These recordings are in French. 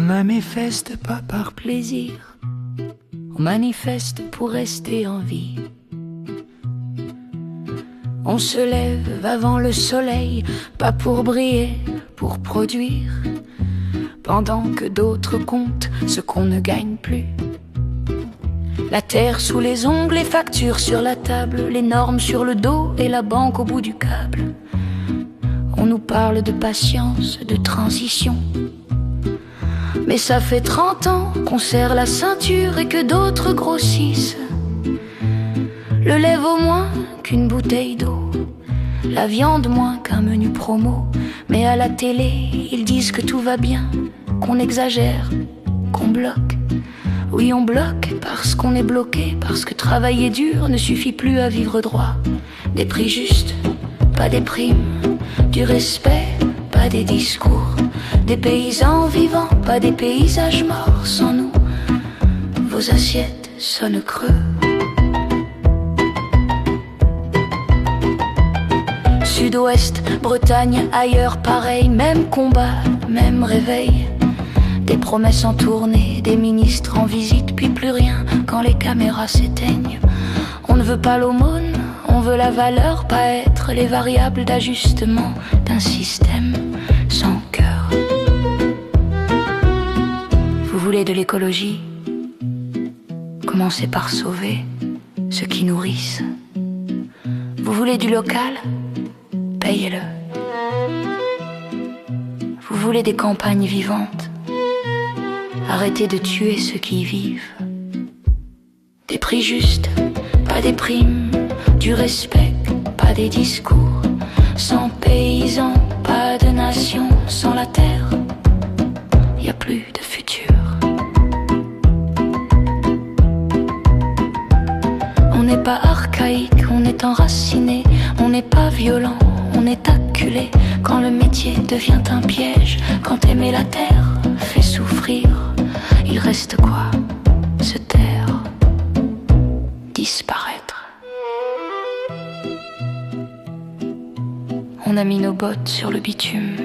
manifeste pas par plaisir, on manifeste pour rester en vie. On se lève avant le soleil, pas pour briller, pour produire, pendant que d'autres comptent ce qu'on ne gagne plus. La terre sous les ongles, les factures sur la table, les normes sur le dos et la banque au bout du câble. On nous parle de patience, de transition, mais ça fait 30 ans qu'on serre la ceinture et que d'autres grossissent. Le lait vaut moins qu'une bouteille d'eau, la viande moins qu'un menu promo. Mais à la télé, ils disent que tout va bien, qu'on exagère, qu'on bloque. Oui, on bloque parce qu'on est bloqué, parce que travailler dur ne suffit plus à vivre droit. Des prix justes, pas des primes, du respect, pas des discours, des paysans vivants, pas des paysages morts. Sans nous, vos assiettes sonnent creux. Sud-Ouest, Bretagne, ailleurs pareil, même combat, même réveil. Des promesses en tournée, des ministres en visite, puis plus rien quand les caméras s'éteignent. On ne veut pas l'aumône, on veut la valeur, pas être les variables d'ajustement d'un système sans cœur. Vous voulez de l'écologie? Commencez par sauver ceux qui nourrissent. Vous voulez du local? Payez-le. Vous voulez des campagnes vivantes? Arrêtez de tuer ceux qui y vivent. Des prix justes, pas des primes, du respect, pas des discours. Sans paysans, pas de nation. Sans la terre, y a plus de futur. On n'est pas archaïque, on est enraciné. On n'est pas violent, on est acculé. Quand le métier devient un piège, quand aimer la terre fait souffrir, il reste quoi? Se taire, disparaître. On a mis nos bottes sur le bitume,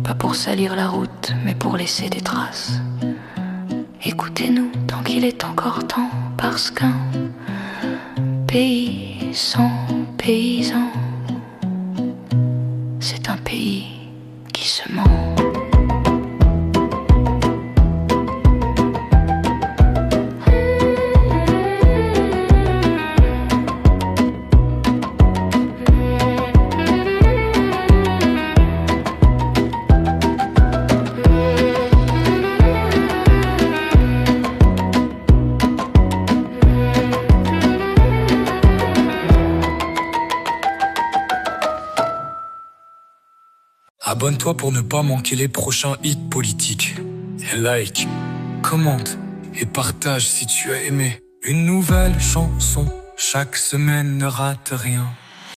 pas pour salir la route, mais pour laisser des traces. Écoutez-nous tant qu'il est encore temps, parce qu'un pays sans paysans, c'est un pays qui se ment. Abonne-toi pour ne pas manquer les prochains hits politiques. Et like, commente et partage si tu as aimé. Une nouvelle chanson, chaque semaine ne rate rien.